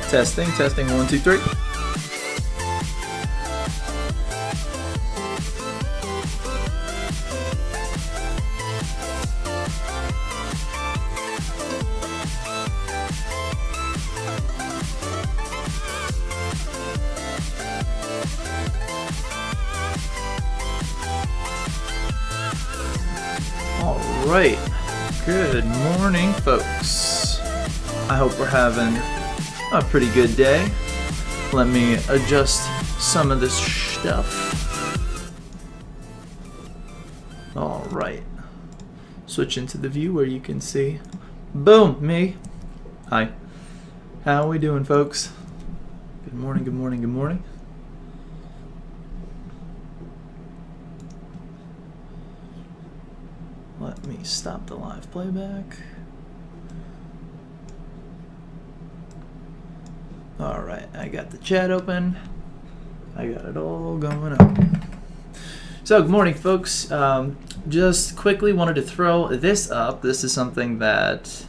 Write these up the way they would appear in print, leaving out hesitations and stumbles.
Testing, testing, 1, 2, 3. All right. Good morning, folks. I hope we're having a pretty good day. Let me adjust some of this stuff. All right. Switch into the view where you can see. Boom, me. Hi. How are we doing, folks? Good morning, good morning, good morning. Let me stop the live playback. All right, I got the chat open. I got it all going on. So, good morning, folks. Just quickly wanted to throw this up. This is something that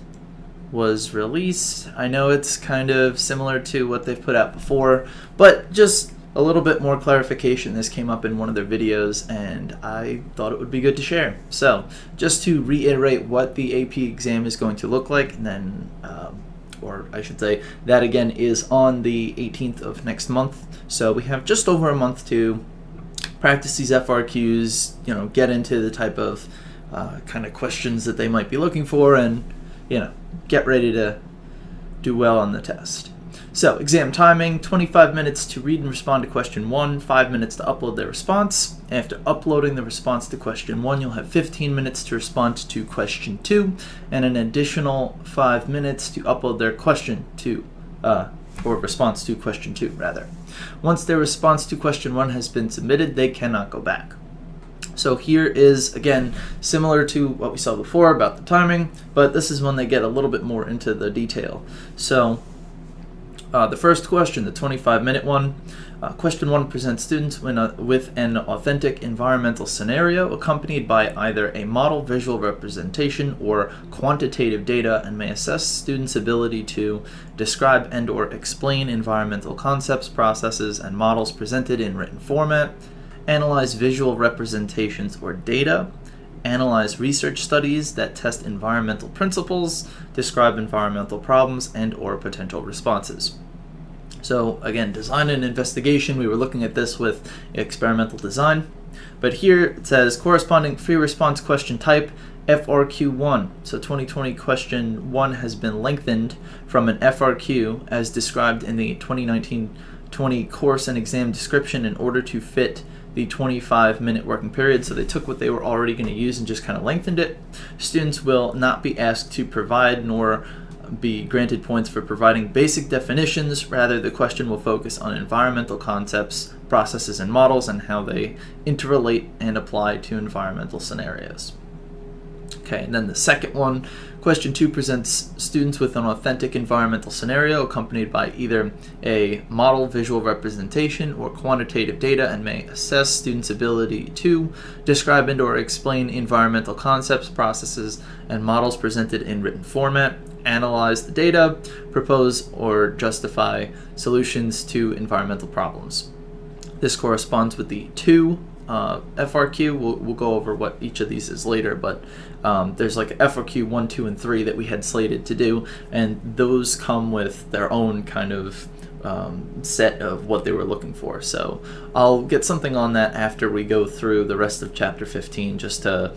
was released. I know it's kind of similar to what they've put out before, but just a little bit more clarification. This came up in one of their videos, and I thought it would be good to share. So, just to reiterate what the AP exam is going to look like, and then or I should say, that again is on the 18th of next month. So we have just over a month to practice these FRQs, get into the type of kind of questions that they might be looking for, and, get ready to do well on the test. So, exam timing, 25 minutes to read and respond to question 1, 5 minutes to upload their response. After uploading the response to question 1, you'll have 15 minutes to respond to question 2, and an additional 5 minutes to upload their question 2, or response to question 2, rather. Once their response to question 1 has been submitted, they cannot go back. So here is, again, similar to what we saw before about the timing, but this is when they get a little bit more into the detail. So, the first question, the 25-minute one. Question 1 presents students with an authentic environmental scenario accompanied by either a model visual representation or quantitative data, and may assess students' ability to describe and or explain environmental concepts, processes, and models presented in written format, analyze visual representations or data, analyze research studies that test environmental principles, describe environmental problems and or potential responses. So again, design and investigation, we were looking at this with experimental design, but here it says corresponding free response question type, FRQ1. So 2020 question 1 has been lengthened from an FRQ as described in the 2019-20 course and exam description in order to fit the 25-minute working period. So they took what they were already going to use and just kind of lengthened it. Students will not be asked to provide nor be granted points for providing basic definitions. Rather, the question will focus on environmental concepts, processes, and models, and how they interrelate and apply to environmental scenarios. Okay, and then the second one, question 2 presents students with an authentic environmental scenario accompanied by either a model visual representation or quantitative data, and may assess students' ability to describe and or explain environmental concepts, processes, and models presented in written format, analyze the data, propose or justify solutions to environmental problems. This corresponds with the 2 FRQ. We'll go over what each of these is later, but there's like FRQ 1, 2, and 3 that we had slated to do, and those come with their own kind of set of what they were looking for. So I'll get something on that after we go through the rest of chapter 15, just to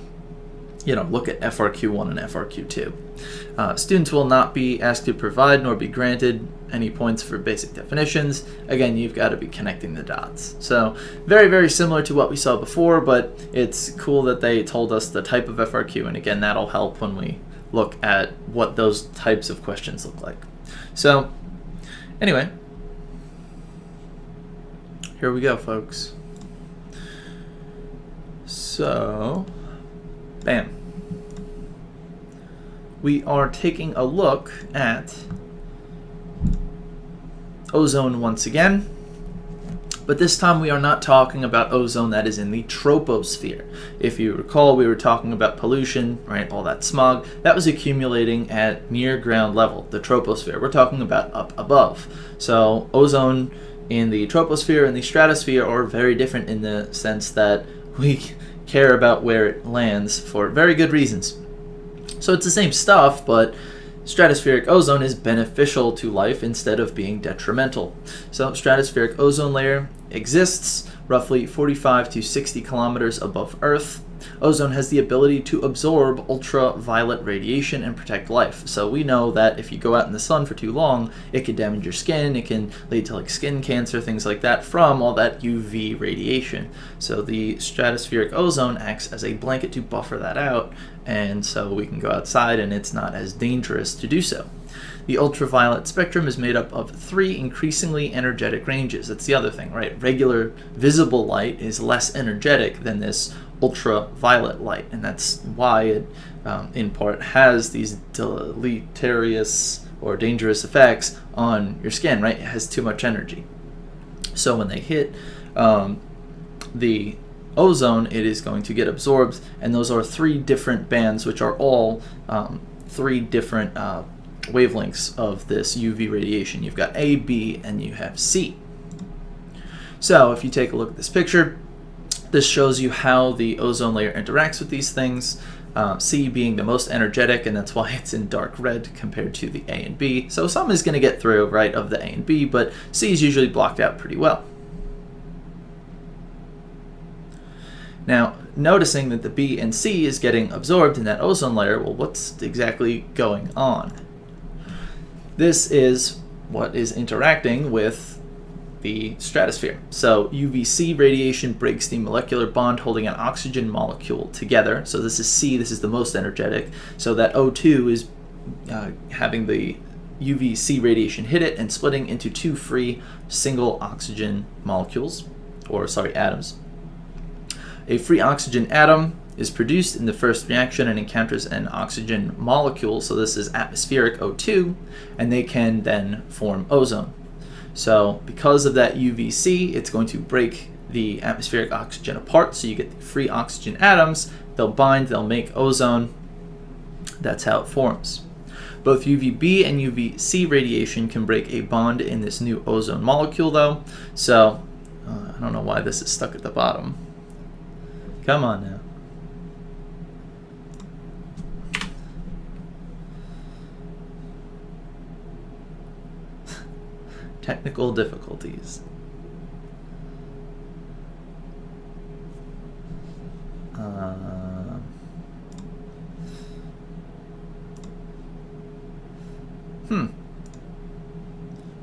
look at FRQ1 and FRQ2. Students will not be asked to provide nor be granted any points for basic definitions. Again, you've got to be connecting the dots. So very, very similar to what we saw before, but it's cool that they told us the type of FRQ, and again, that'll help when we look at what those types of questions look like. So anyway, here we go, folks. So bam. We are taking a look at ozone once again. But this time we are not talking about ozone that is in the troposphere. If you recall, we were talking about pollution, right? All that smog that was accumulating at near ground level, the troposphere. We're talking about up above. So ozone in the troposphere and the stratosphere are very different in the sense that we care about where it lands for very good reasons. So it's the same stuff, but stratospheric ozone is beneficial to life instead of being detrimental. So stratospheric ozone layer exists roughly 45 to 60 kilometers above Earth. Ozone has the ability to absorb ultraviolet radiation and protect life. So we know that if you go out in the sun for too long, it can damage your skin, it can lead to like skin cancer, things like that from all that UV radiation. So the stratospheric ozone acts as a blanket to buffer that out, and so we can go outside and it's not as dangerous to do so. The ultraviolet spectrum is made up of 3 increasingly energetic ranges. That's the other thing, right? Regular visible light is less energetic than this ultraviolet light, and that's why it, in part, has these deleterious or dangerous effects on your skin, right? It has too much energy. So when they hit the ozone, it is going to get absorbed, and those are 3 different bands, which are all 3 different wavelengths of this UV radiation. You've got A, B, and you have C. So if you take a look at this picture, this shows you how the ozone layer interacts with these things. C being the most energetic, and that's why it's in dark red compared to the A and B. So some is going to get through, right, of the A and B, but C is usually blocked out pretty well. Now, noticing that the B and C is getting absorbed in that ozone layer, well, what's exactly going on? This is what is interacting with the stratosphere. So UVC radiation breaks the molecular bond holding an oxygen molecule together. So this is C, this is the most energetic. So that O2 is having the UVC radiation hit it and splitting into 2 free single oxygen molecules, or sorry, atoms. A free oxygen atom is produced in the first reaction and encounters an oxygen molecule, so this is atmospheric O2, and they can then form ozone. So because of that UVC, it's going to break the atmospheric oxygen apart, so you get the free oxygen atoms, they'll bind, they'll make ozone. That's how it forms. Both UVB and UVC radiation can break a bond in this new ozone molecule though, so I don't know why this is stuck at the bottom. Come on now. Technical difficulties.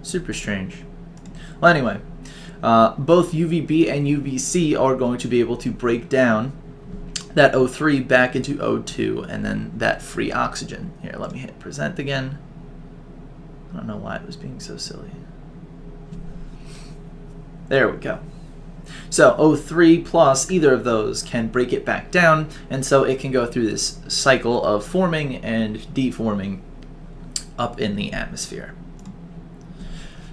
Super strange. Well, anyway, both UVB and UVC are going to be able to break down that O3 back into O2 and then that free oxygen. Here, let me hit present again. I don't know why it was being so silly. There we go. So O3 plus either of those can break it back down, and so it can go through this cycle of forming and deforming up in the atmosphere.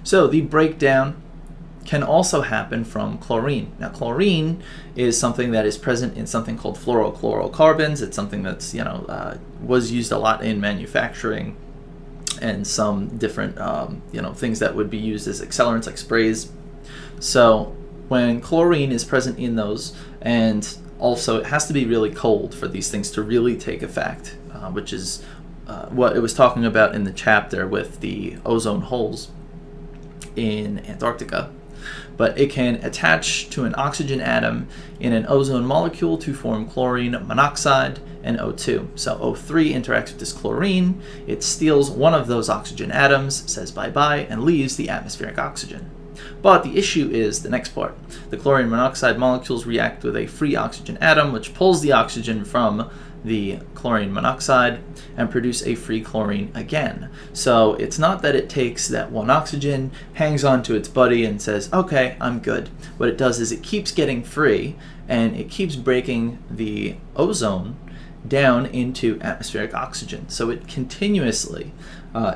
So the breakdown can also happen from chlorine. Now chlorine is something that is present in something called fluorochlorocarbons. It's something that's, was used a lot in manufacturing and some different, things that would be used as accelerants like sprays. So when chlorine is present in those, and also it has to be really cold for these things to really take effect, which is what it was talking about in the chapter with the ozone holes in Antarctica. But it can attach to an oxygen atom in an ozone molecule to form chlorine monoxide and O2. So O3 interacts with this chlorine, it steals one of those oxygen atoms, says bye-bye, and leaves the atmospheric oxygen. But the issue is the next part. The chlorine monoxide molecules react with a free oxygen atom, which pulls the oxygen from the chlorine monoxide and produce a free chlorine again. So it's not that it takes that one oxygen, hangs on to its buddy and says, okay, I'm good. What it does is it keeps getting free and it keeps breaking the ozone down into atmospheric oxygen. So it continuously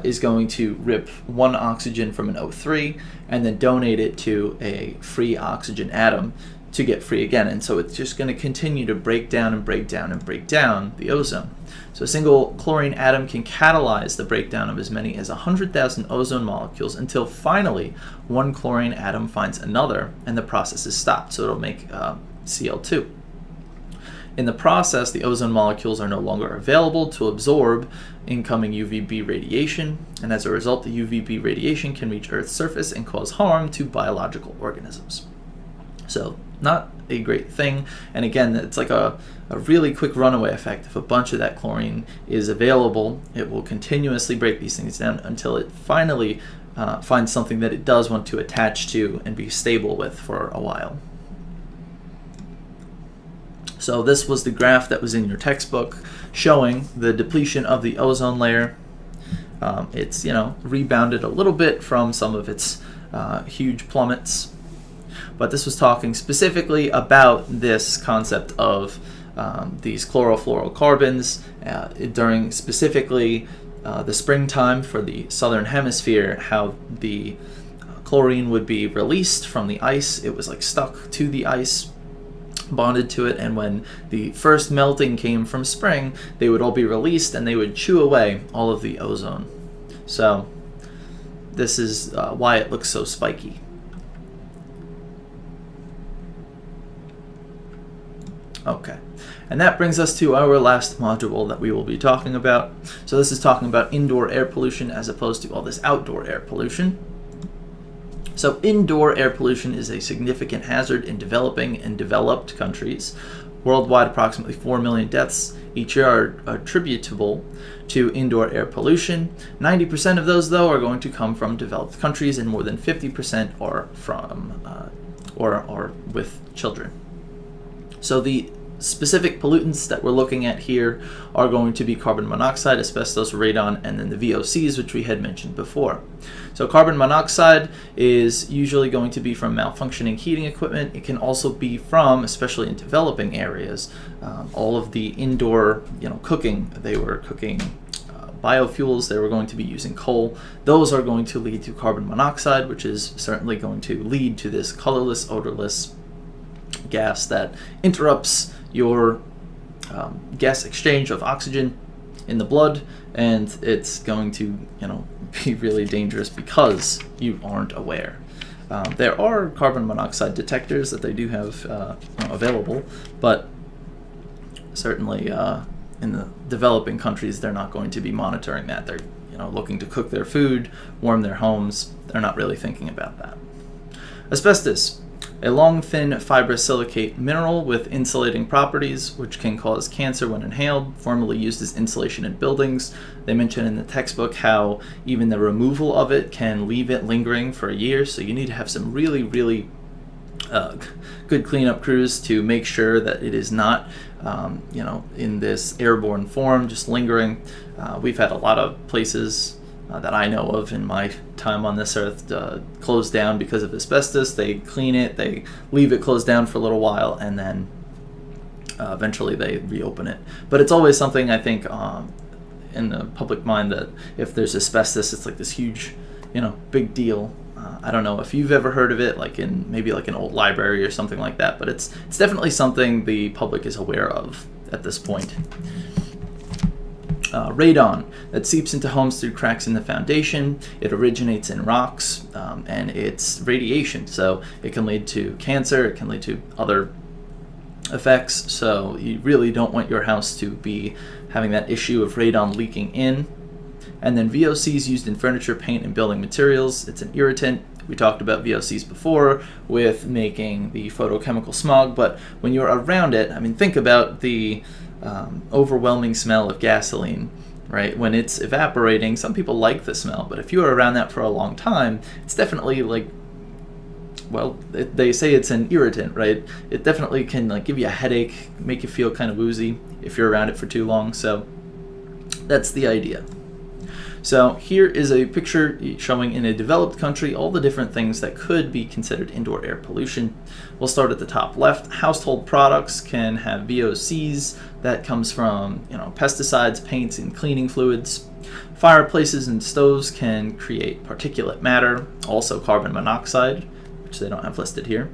is going to rip one oxygen from an O3 and then donate it to a free oxygen atom to get free again. And so it's just going to continue to break down and break down and break down the ozone. So a single chlorine atom can catalyze the breakdown of as many as 100,000 ozone molecules until finally one chlorine atom finds another and the process is stopped. So it'll make Cl2. In the process, the ozone molecules are no longer available to absorb incoming UVB radiation, and as a result, the UVB radiation can reach Earth's surface and cause harm to biological organisms. So not a great thing, and again, it's like a really quick runaway effect. If a bunch of that chlorine is available, it will continuously break these things down until it finally finds something that it does want to attach to and be stable with for a while. So this was the graph that was in your textbook showing the depletion of the ozone layer. It's rebounded a little bit from some of its huge plummets, but this was talking specifically about this concept of these chlorofluorocarbons during specifically the springtime for the southern hemisphere, how the chlorine would be released from the ice. It was like stuck to the ice, bonded to it, and when the first melting came from spring, they would all be released and they would chew away all of the ozone. So this is why it looks so spiky. Okay, and that brings us to our last module that we will be talking about. So this is talking about indoor air pollution as opposed to all this outdoor air pollution. So indoor air pollution is a significant hazard in developing and developed countries. Worldwide, approximately 4 million deaths each year are attributable to indoor air pollution. 90% of those, though, are going to come from developed countries, and more than 50% are from or with children. So the specific pollutants that we're looking at here are going to be carbon monoxide, asbestos, radon, and then the VOCs, which we had mentioned before. So carbon monoxide is usually going to be from malfunctioning heating equipment. It can also be from, especially in developing areas, all of the indoor, cooking. They were cooking biofuels. They were going to be using coal. Those are going to lead to carbon monoxide, which is certainly going to lead to this colorless, odorless gas that interrupts your gas exchange of oxygen in the blood, and it's going to be really dangerous because you aren't aware. There are carbon monoxide detectors that they do have available, but certainly in the developing countries they're not going to be monitoring that. They're looking to cook their food, warm their homes. They're not really thinking about that. Asbestos, a long, thin, fibrous silicate mineral with insulating properties, which can cause cancer when inhaled, formerly used as insulation in buildings. They mention in the textbook how even the removal of it can leave it lingering for a year, so you need to have some really, really good cleanup crews to make sure that it is not, in this airborne form, just lingering. We've had a lot of places that I know of in my time on this earth closed down because of asbestos. They clean it, they leave it closed down for a little while, and then eventually they reopen it. But it's always something, I think, in the public mind, that if there's asbestos, it's like this huge, big deal. I don't know if you've ever heard of it, like in maybe like an old library or something like that, but it's definitely something the public is aware of at this point. Radon that seeps into homes through cracks in the foundation. It originates in rocks, and it's radiation, so it can lead to cancer. It can lead to other effects, so you really don't want your house to be having that issue of radon leaking in. And then VOCs used in furniture, paint, and building materials. It's an irritant. We talked about VOCs before with making the photochemical smog, but when you're around it, think about the overwhelming smell of gasoline, right? When it's evaporating, some people like the smell, but if you are around that for a long time, it's definitely they say it's an irritant, right? It definitely can give you a headache, make you feel kind of woozy if you're around it for too long. So that's the idea. So here is a picture showing in a developed country all the different things that could be considered indoor air pollution. We'll start at the top left. Household products can have VOCs. That comes from pesticides, paints, and cleaning fluids. Fireplaces and stoves can create particulate matter, also carbon monoxide, which they don't have listed here.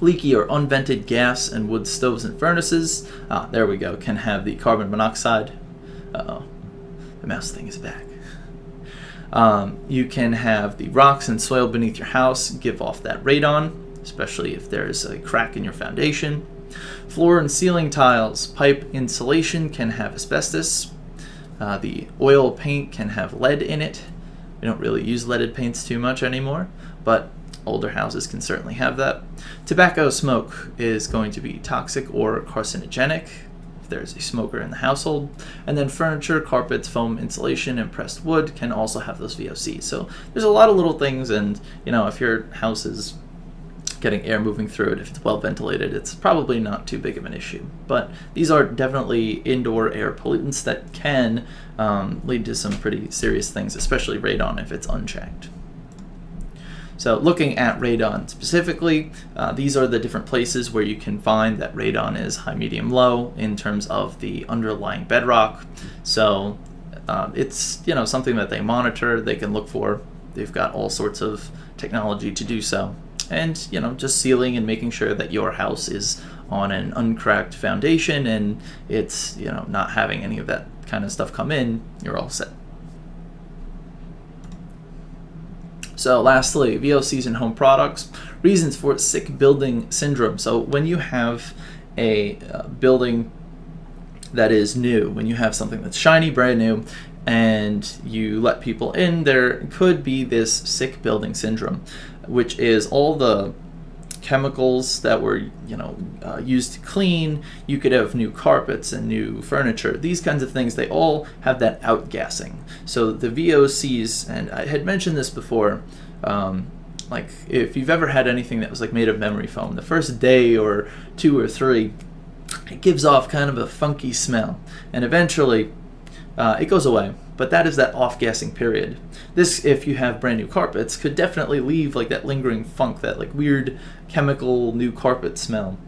Leaky or unvented gas and wood stoves and furnaces, there we go, can have the carbon monoxide. Uh-oh, the mouse thing is back. You can have the rocks and soil beneath your house give off that radon, especially if there's a crack in your foundation. Floor and ceiling tiles, pipe insulation can have asbestos. The oil paint can have lead in it. We don't really use leaded paints too much anymore, but older houses can certainly have that. Tobacco smoke is going to be toxic or carcinogenic if there's a smoker in the household. And then furniture, carpets, foam insulation, and pressed wood can also have those VOCs. So there's a lot of little things, and if your house is getting air moving through it, if it's well ventilated, it's probably not too big of an issue. But these are definitely indoor air pollutants that can lead to some pretty serious things, especially radon if it's unchecked. So looking at radon specifically, these are the different places where you can find that radon is high, medium, low in terms of the underlying bedrock. So it's something that they monitor, they can look for. They've got all sorts of technology to do so. And just sealing and making sure that your house is on an uncracked foundation and it's not having any of that kind of stuff come in, you're all set. So lastly, VOCs in home products, reasons for sick building syndrome. So when you have a building that is new, when you have something that's shiny, brand new, and you let people in, there could be this sick building syndrome, which is all the chemicals that were used to clean. You could have new carpets and new furniture, these kinds of things. They all have that outgassing. So the VOCs, and I had mentioned this before, like if you've ever had anything that was like made of memory foam, the first day or 2 or 3, it gives off kind of a funky smell, and eventually it goes away. But that is that off-gassing period. This, if you have brand new carpets, could definitely leave like that lingering funk, that like weird chemical new carpet smell.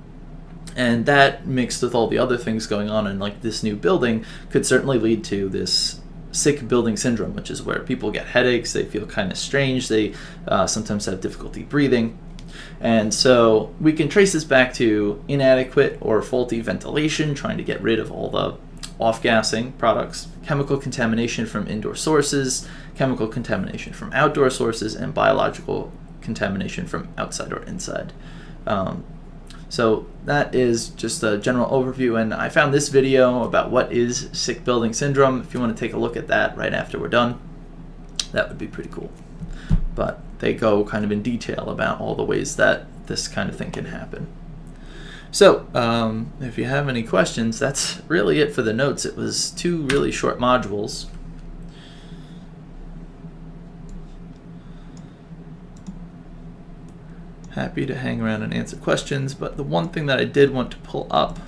And that mixed with all the other things going on in like this new building could certainly lead to this sick building syndrome, which is where people get headaches, they feel kind of strange, they sometimes have difficulty breathing. And so we can trace this back to inadequate or faulty ventilation, trying to get rid of all the off-gassing products, chemical contamination from indoor sources, chemical contamination from outdoor sources, and biological contamination from outside or inside. So that is just a general overview, and I found this video about what is sick building syndrome. If you want to take a look at that right after we're done, that would be pretty cool. But they go kind of in detail about all the ways that this kind of thing can happen. So, if you have any questions, that's really it for the notes. It was 2 really short modules. Happy to hang around and answer questions, but the one thing that I did want to pull up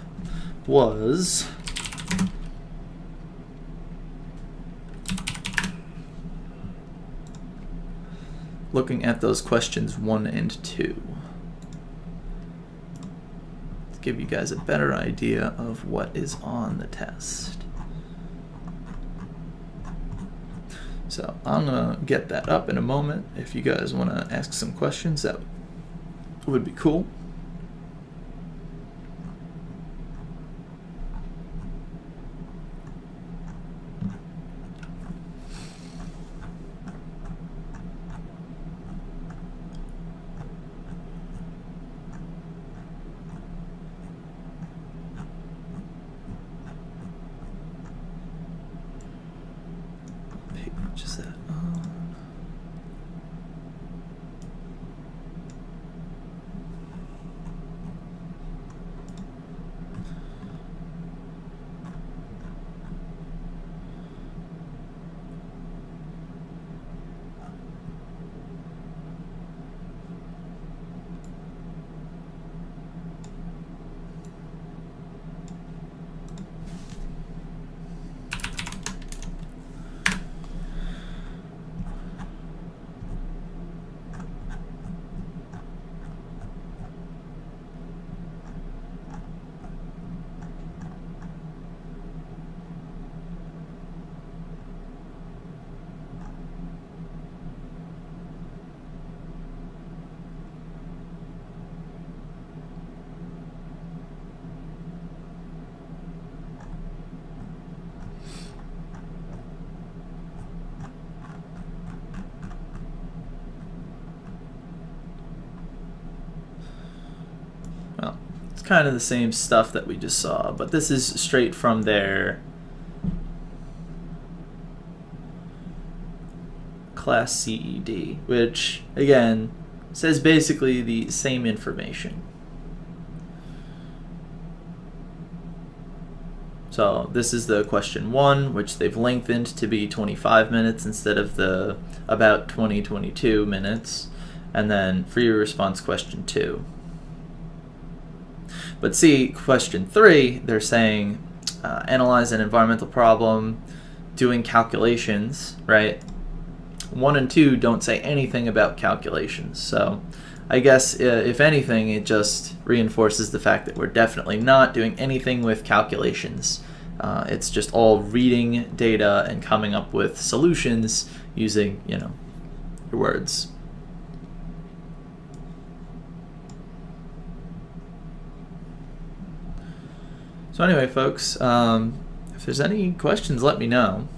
was looking at those questions 1 and 2. Give you guys a better idea of what is on the test. So I'm gonna get that up in a moment. If you guys want to ask some questions, that would be cool. Page is that on? kind of the same stuff that we just saw, but this is straight from their Class CED, which again says basically the same information. So this is the question 1, which they've lengthened to be 25 minutes instead of the about 22 minutes. And then for your response, question 2. But see, question 3, they're saying analyze an environmental problem, doing calculations, right? 1 and 2 don't say anything about calculations. So I guess if anything, it just reinforces the fact that we're definitely not doing anything with calculations. It's just all reading data and coming up with solutions using, your words. So anyway, folks, if there's any questions, let me know.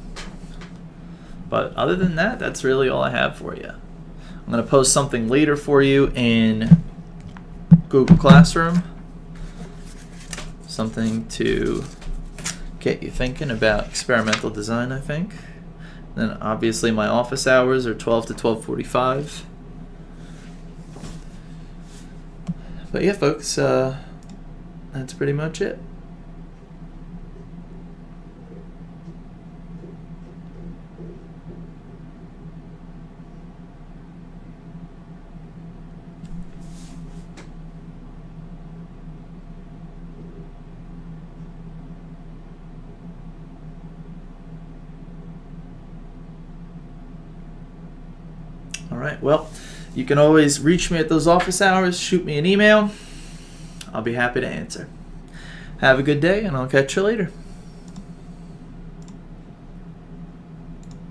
But other than that, that's really all I have for you. I'm going to post something later for you in Google Classroom. Something to get you thinking about experimental design, I think. Then obviously my office hours are 12 to 12:45. But yeah, folks, that's pretty much it. All right, well, you can always reach me at those office hours, shoot me an email. I'll be happy to answer. Have a good day, and I'll catch you later.